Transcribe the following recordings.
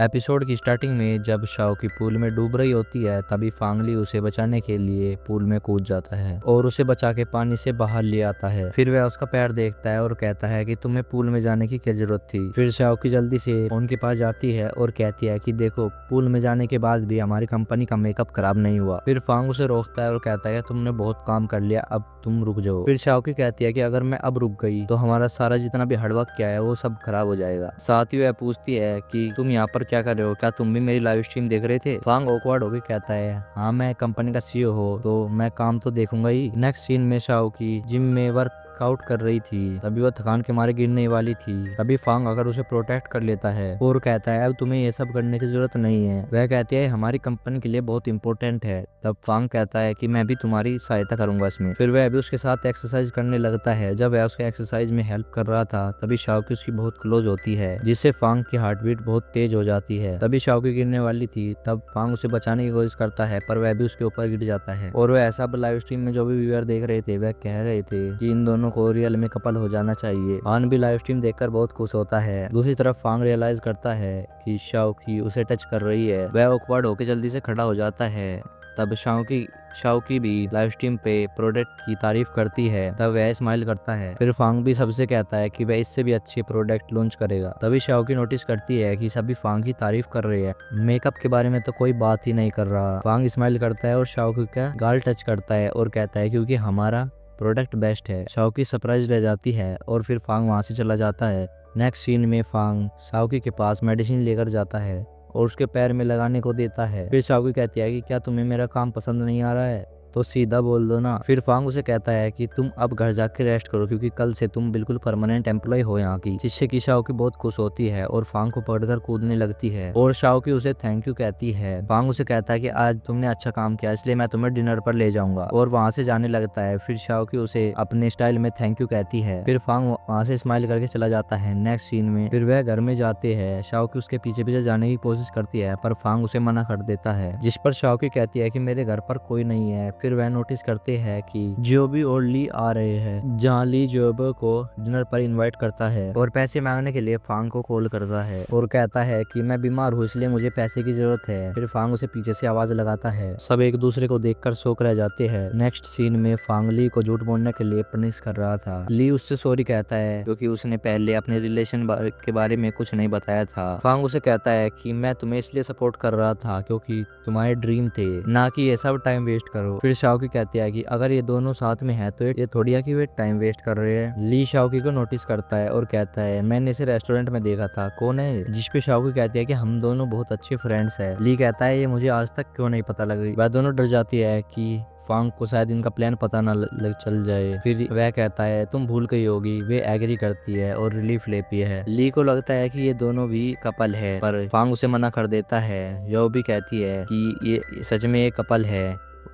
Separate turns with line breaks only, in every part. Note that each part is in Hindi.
एपिसोड की स्टार्टिंग में जब शाओकी पूल में डूब रही होती है तभी फांगली उसे बचाने के लिए पूल में कूद जाता है और उसे बचा के पानी से बाहर ले आता है। फिर वह उसका पैर देखता है और कहता है कि तुम्हें पूल में जाने की क्या जरूरत थी। फिर शाओकी जल्दी से उनके पास जाती है और कहती है कि देखो, पूल में जाने के बाद भी हमारी कंपनी का मेकअप खराब नहीं हुआ। फिर फांग उसे रोकता है और कहता है तुमने बहुत काम कर लिया, अब तुम रुक जाओ। फिर शाओकी कहती है कि अगर मैं अब रुक गई तो हमारा सारा जितना भी हार्डवर्क किया है वो सब खराब हो जाएगा। साथ ही वह पूछती है कि तुम यहाँ पर क्या कर रहे हो, क्या तुम भी मेरी लाइव स्ट्रीम देख रहे थे। फांग ऑकवर्ड होकर कहता है हाँ, मैं कंपनी का सीईओ हो तो मैं काम तो देखूंगा ही। नेक्स्ट सीन में शाओकी जिम में वर्क आउट कर रही थी, तभी वह थकान के मारे गिरने वाली थी। तभी फांग अगर उसे प्रोटेक्ट कर लेता है और कहता है अब तुम्हें ये सब करने की जरूरत नहीं है। वह कहती है हमारी कंपनी के लिए बहुत इंपॉर्टेंट है। तब फांग कहता है कि मैं भी तुम्हारी सहायता करूंगा इसमें। फिर वह भी उसके साथ एक्सरसाइज करने लगता है। जब वह उसके एक्सरसाइज में हेल्प कर रहा था तभी शाओकी उसकी बहुत क्लोज होती है, जिससे फांग की हार्ट बीट बहुत तेज हो जाती है। तभी शाओकी गिरने वाली थी, तब फांग उसे बचाने की कोशिश करता है पर वह भी उसके ऊपर गिर जाता है। और वह ऐसा लाइव स्ट्रीम में जो भी व्यूअर देख रहे थे वह कह रहे थे कि इन दोनों को रियल में कपल हो जाना चाहिए। हान भी लाइव स्ट्रीम देखकर बहुत खुश होता है। दूसरी तरफ फांग रियलाइज करता है कि शाओकी उसे टच कर रही है। वह ऑकवर्ड होकर जल्दी से खड़ा हो जाता है। तब शाओकी भी लाइव स्ट्रीम पे प्रोडक्ट की तारीफ करती है। तब वह स्माइल करता है। फिर फांग भी सबसे कहता है कि वह इससे भी अच्छे प्रोडक्ट लॉन्च करेगा। तभी शाओकी नोटिस करती है कि सभी फांग की तारीफ कर रहे हैं, मेकअप के बारे में तो कोई बात ही नहीं कर रहा। फांग स्माइल करता है और शाओकी का गाल टच करता है और कहता है क्योंकि हमारा प्रोडक्ट बेस्ट है। शाओकी सरप्राइज रह जाती है और फिर फांग वहां से चला जाता है। नेक्स्ट सीन में फांग शाओकी के पास मेडिसिन लेकर जाता है और उसके पैर में लगाने को देता है। फिर शाओकी कहती है कि क्या तुम्हें मेरा काम पसंद नहीं आ रहा है तो सीधा बोल दो ना। फिर फांग उसे कहता है कि तुम अब घर जाके रेस्ट करो क्योंकि कल से तुम बिल्कुल परमानेंट एम्प्लॉय हो यहाँ की, जिससे कि शाओकी बहुत खुश होती है और फांग को पकड़कर कूदने लगती है और शाओकी उसे थैंक यू कहती है। फांग उसे कहता है कि आज तुमने अच्छा काम किया इसलिए मैं तुम्हें डिनर पर ले जाऊंगा और वहां से जाने लगता है। फिर शाओकी उसे अपने स्टाइल में थैंक यू कहती है। फिर फांग वहां से स्माइल करके चला जाता है। नेक्स्ट सीन में फिर वह घर में जाते हैं। शाओकी उसके पीछे पीछे जाने की कोशिश करती है पर फांग उसे मना कर देता है, जिस पर शाओकी कहती है कि मेरे घर पर कोई नहीं है। फिर वह नोटिस करते हैं कि जोबी और ली आ रहे हैं, जहाँ ली जोबो को डिनर पर इनवाइट करता है और पैसे मांगने के लिए फांग को कॉल करता है और कहता है कि मैं बीमार हूँ इसलिए मुझे पैसे की जरूरत है। फिर फांग उसे पीछे से आवाज लगाता है। सब एक दूसरे को देखकर शॉक रह जाते हैं। नेक्स्ट सीन में फांग ली को झूठ बोलने के लिए पनिश कर रहा था। ली उससे सॉरी कहता है क्योंकि उसने पहले अपने रिलेशन के बारे में कुछ नहीं बताया था। फांग उसे कहता है कि मैं तुम्हें इसलिए सपोर्ट कर रहा था क्योंकि तुम्हारे ड्रीम थे, ना कि ये सब टाइम वेस्ट करो। फिर शाओकी कहती है कि अगर ये दोनों साथ में है तो ये थोड़ी है कि वे टाइम वेस्ट कर रहे हैं। ली शाओकी को नोटिस करता है और कहता है मैंने इसे रेस्टोरेंट में देखा था, कौन है। जिस पे शाओकी कहती है कि हम दोनों बहुत अच्छे फ्रेंड्स हैं। ली कहता है ये मुझे आज तक क्यों नहीं पता लगी। वह दोनों डर जाती है कि फांग को शायद इनका प्लान पता ना चल जाए। फिर वह कहता है तुम भूल गई होगी। वे एग्री करती है और रिलीफ लेती है। ली को लगता है कि ये दोनों भी कपल है पर फांग उसे मना कर देता है। यो भी कहती है कि ये सच में एक कपल है,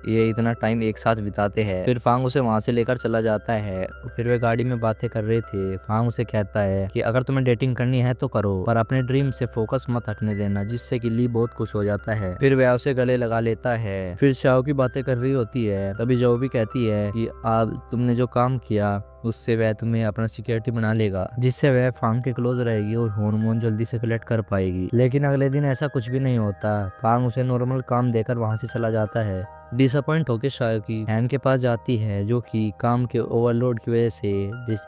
ये इतना टाइम एक साथ बिताते हैं। फिर फांग उसे वहां से लेकर चला जाता है। फिर वे गाड़ी में बातें कर रहे थे। फांग उसे कहता है कि अगर तुम्हें डेटिंग करनी है तो करो पर अपने ड्रीम से फोकस मत हटने देना, जिससे कि ली बहुत खुश हो जाता है। फिर वह उसे गले लगा लेता है। फिर शाओ की बातें कर रही होती है। तभी जो भी कहती है कि आप तुमने जो काम किया उससे वह तुम्हें अपना सिक्योरिटी बना लेगा, जिससे वह फांग के क्लोज रहेगी और हार्मोन जल्दी से कलेक्ट कर पाएगी। लेकिन अगले दिन ऐसा कुछ भी नहीं होता। फांग उसे नॉर्मल काम देकर वहां से चला जाता है। डिसअपॉइंट होकर शाओकी हैन के पास जाती है जो कि काम के ओवरलोड की वजह से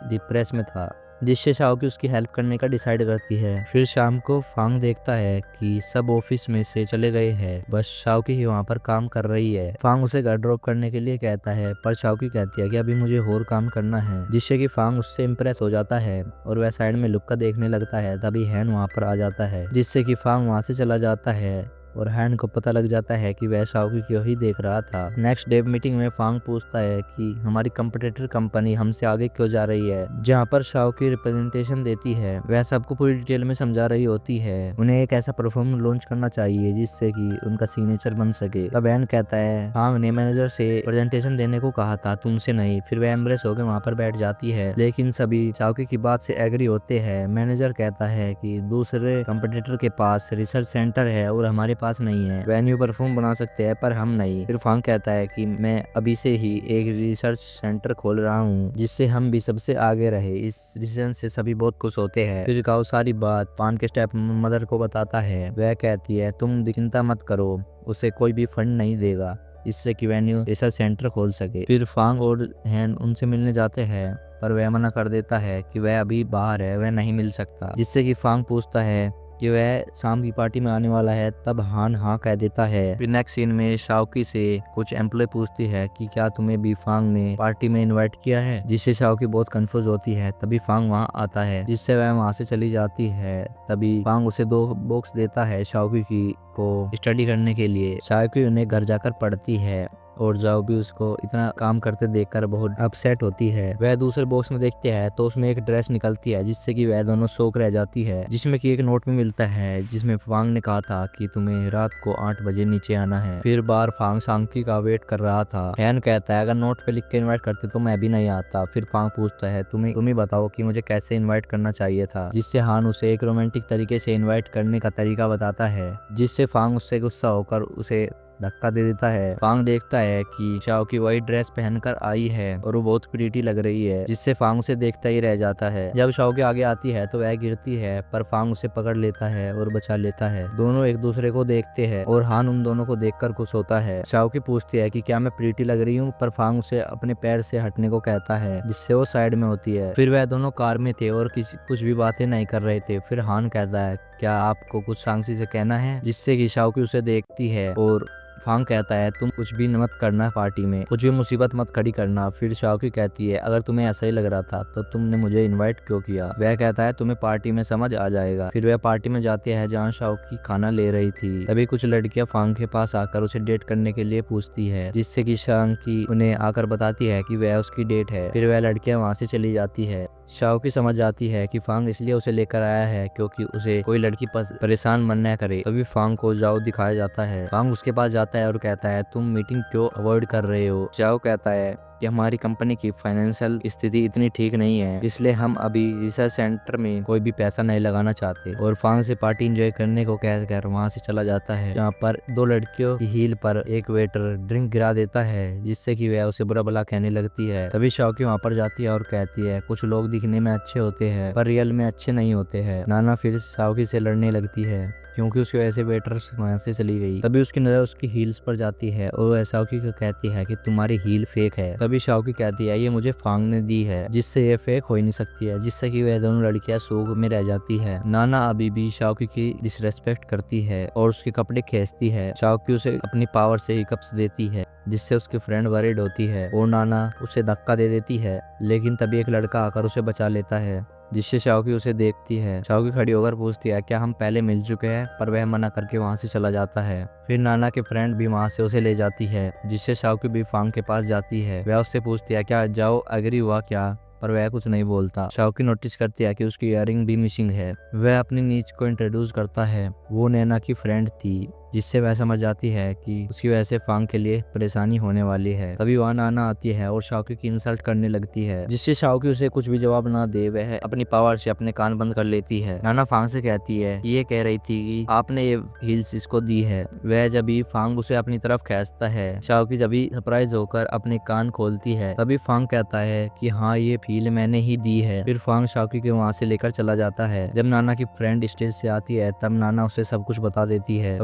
डिप्रेस में था, जिससे शाओकी उसकी हेल्प करने का डिसाइड करती है। फिर शाम को फांग देखता है कि सब ऑफिस में से चले गए हैं, बस शाओकी ही वहाँ पर काम कर रही है। फांग उसे घर ड्रॉप करने के लिए कहता है पर शाओकी कहती है कि अभी मुझे और काम करना है, जिससे कि फांग उससे इम्प्रेस हो जाता है और वह साइड में लुक का देखने लगता है। तभी हैन वहाँ पर आ जाता है, जिससे कि फांग वहाँ से चला जाता है और हैन को पता लग जाता है कि वह शाओकी को ही देख रहा था। नेक्स्ट डे मीटिंग में फांग पूछता है कि हमारी कंपटीटर कंपनी हमसे आगे क्यों जा रही है, जहाँ पर शाओकी रिप्रेजेंटेशन देती है। वह सबको पूरी डिटेल में समझा रही होती है। उन्हें एक ऐसा परफॉर्म लॉन्च करना चाहिए जिससे कि उनका सिग्नेचर बन सके। तब हैन कहता है फांग ने मैनेजर से प्रेजेंटेशन देने को कहा था, तुमसे नहीं। फिर वह एम्ब्रेस होकर वहाँ पर बैठ जाती है, लेकिन सभी शाओकी की बात से एग्री होते हैं। मैनेजर कहता है कि दूसरे कंपटीटर के पास रिसर्च सेंटर है और हमारे पास नहीं है, वह न्यू परफ्यूम बना सकते हैं पर हम नहीं। फिर फांग कहता है कि मैं अभी से ही एक रिसर्च सेंटर खोल रहा हूँ जिससे हम भी सबसे आगे रहे। इस रिजन से सभी बहुत खुश होते हैं। फिर काओ सारी बात पान के स्टेप मदर को बताता है। वह कहती है तुम चिंता मत करो, उसे कोई भी फंड नहीं देगा इससे कि वह न्यू रिसर्च सेंटर खोल सके। फिर फांग और हैन उनसे मिलने जाते हैं पर वह मना कर देता है कि वह अभी बाहर है, वह नहीं मिल सकता। जिससे कि फांग पूछता है कि वह शाम की पार्टी में आने वाला है, तब हान हाँ कह देता है। फिर नेक्स्ट सीन में शाओकी से कुछ एम्प्लॉय पूछती है कि क्या तुम्हें भी फांग ने पार्टी में इनवाइट किया है, जिससे शाओकी बहुत कंफ्यूज होती है। तभी फांग वहाँ आता है जिससे वह वहाँ से चली जाती है। तभी फांग उसे 2 बॉक्स देता है शाओकी को स्टडी करने के लिए। शाओकी उन्हें घर जाकर पढ़ती है और जाओ भी उसको इतना काम करते देखकर बहुत अपसेट होती है। वह दूसरे बॉक्स में देखते हैं तो उसमें एक ड्रेस निकलती है जिससे कि वह दोनों शौक रह जाती है, जिसमें कि एक नोट में मिलता है जिसमें फांग ने कहा था कि तुम्हें रात को 8 बजे नीचे आना है। फिर बार फांग शांकी का वेट कर रहा था। हैन कहता है अगर नोट पे लिख के इन्वाइट करते तो मैं भी नहीं आता। फिर फांग पूछता है तुम ही बताओ कि मुझे कैसे इन्वाइट करना चाहिए था, जिससे हान उसे एक रोमांटिक तरीके से इन्वाइट करने का तरीका बताता है, जिससे फांग उससे गुस्सा होकर उसे धक्का दे देता है। फांग देखता है कि शाओकी वाइट ड्रेस पहनकर आई है और वो बहुत प्रीटी लग रही है, जिससे फांग उसे देखता ही रह जाता है। जब शाओकी आगे आती है तो वह गिरती है पर फांग उसे पकड़ लेता है और बचा लेता है। दोनों एक दूसरे को देखते हैं और हान उन दोनों को देखकर खुश होता है। शाओकी पूछती है कि क्या मैं प्रीटी लग रही हूँ, पर फांग उसे अपने पैर से हटने को कहता है, जिससे वो साइड में होती है। फिर वह दोनों कार में थे और कुछ भी बातें नहीं कर रहे थे। फिर हान कहता है क्या आपको कुछ शांति से कहना है, जिससे कि शाओकी उसे देखती है और फांग कहता है तुम कुछ भी मत करना, पार्टी में कुछ भी मुसीबत मत खड़ी करना। फिर शाओकी कहती है अगर तुम्हें ऐसा ही लग रहा था तो तुमने मुझे इनवाइट क्यों किया। वह कहता है तुम्हें पार्टी में समझ आ जाएगा। फिर वह पार्टी में जाती है जहाँ शाओकी खाना ले रही थी। तभी कुछ लड़कियां फांग के पास आकर उसे डेट करने के लिए पूछती है, जिससे कि शाओकी उन्हें आकर बताती है कि वह उसकी डेट है। फिर वह लड़कियां वहां से चली जाती है। शाओकी समझ जाती है कि फांग इसलिए उसे लेकर आया है क्योंकि उसे कोई लड़की परेशान मन न करे। तभी फांग को जाओ दिखाया जाता है। फांग उसके पास जाता है और कहता है तुम मीटिंग क्यों अवॉइड कर रहे हो। जाओ कहता है कि हमारी कंपनी की फाइनेंशियल स्थिति इतनी ठीक नहीं है, इसलिए हम अभी रिसर्च सेंटर में कोई भी पैसा नहीं लगाना चाहते। और फांग से पार्टी एंजॉय करने को कहकर वहां से चला जाता है, जहाँ पर 2 लड़कियों की हील पर एक वेटर ड्रिंक गिरा देता है, जिससे कि वह उसे बुरा भला कहने लगती है। तभी शाओकी वहां पर जाती है और कहती है कुछ लोग दिखने में अच्छे होते हैं पर रियल में अच्छे नहीं होते हैं। नाना फिर शाओकी से लड़ने लगती है क्योंकि उसकी वजह से वेटर्स वहां से चली गई। तभी उसकी नजर उसकी हील्स पर जाती है और वह शाओकी को कहती है कि तुम्हारी हील फेक है। तभी शाओकी कहती है ये मुझे फांग ने दी है, जिससे ये फेक हो ही नहीं सकती है, जिससे कि वह दोनों लड़कियां शोक में रह जाती है। नाना अभी भी शाओकी की डिसरेस्पेक्ट करती है और उसके कपड़े खींचती है। शाओकी उसे अपनी पावर से हिकअप्स देती है, जिससे उसकी फ्रेंड वरीड होती है और नाना उसे धक्का दे देती है, लेकिन तभी एक लड़का आकर उसे बचा लेता है, जिससे शाओकी उसे देखती है। शाओकी खड़ी होकर पूछती है क्या हम पहले मिल चुके हैं, पर वह मना करके वहां से चला जाता है। फिर नाना के फ्रेंड भी वहां से उसे ले जाती है, जिससे शाओकी भी फांग के पास जाती है। वह उससे पूछती है क्या जाओ एग्री हुआ क्या, पर वह कुछ नहीं बोलता। शाओकी नोटिस करती है कि उसकी इयररिंग भी मिसिंग है। वह अपनी नीच को इंट्रोड्यूस करता है, वो नैना की फ्रेंड थी, जिससे वह समझ जाती है कि उसकी वजह से फांग के लिए परेशानी होने वाली है। तभी वहाँ नाना आती है और शाओकी की इंसल्ट करने लगती है, जिससे शाओकी उसे कुछ भी जवाब ना दे वह अपनी पावर से अपने कान बंद कर लेती है। नाना फांग से कहती है ये कह रही थी कि आपने ये हील्स इसको दी है। वह जब भी फांग उसे अपनी तरफ खींचता है, शाओकी जब भी सरप्राइज होकर अपने कान खोलती है। तभी फांग कहता है कि हाँ ये हील मैंने ही दी है। फिर फांग शाओकी के वहाँ से लेकर चला जाता है। जब नाना की फ्रेंड स्टेज से आती है तब नाना उसे सब कुछ बता देती है।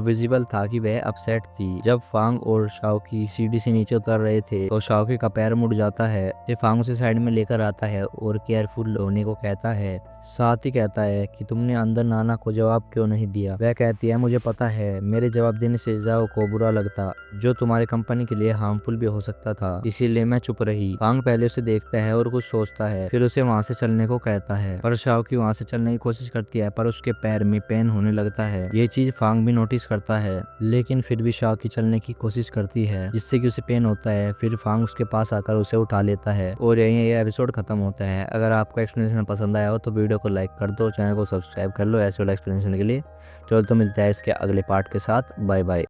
था कि वह अपसेट थी। जब फांग और शाओकी सीढ़ी से नीचे उतर रहे थे तो शाओकी का पैर मुड़ जाता है। फिर फांग उसे साइड में लेकर आता है और केयरफुल होने को कहता है, साथ ही कहता है कि तुमने अंदर नाना को जवाब क्यों नहीं दिया। वह कहती है मुझे पता है मेरे जवाब देने से जाओ को बुरा लगता, जो तुम्हारी कंपनी के लिए हार्मफुल भी हो सकता था, इसीलिए मैं चुप रही। फांग पहले उसे देखता है और कुछ सोचता है, फिर उसे वहां से चलने को कहता है, पर शाओकी वहां से चलने की कोशिश करती है पर उसके पैर में पेन होने लगता है। ये चीज फांग भी नोटिस करता है, लेकिन फिर भी शाओकी चलने की कोशिश करती है, जिससे कि उसे पेन होता है। फिर फांग उसके पास आकर उसे उठा लेता है और यही ये एपिसोड खत्म होता है। अगर आपको एक्सप्लेनेशन पसंद आया हो तो वीडियो को लाइक कर दो, चैनल को सब्सक्राइब कर लो ऐसे वाला एक्सप्लेनेशन के लिए। चलो तो मिलता है इसके अगले पार्ट के साथ। Bye bye.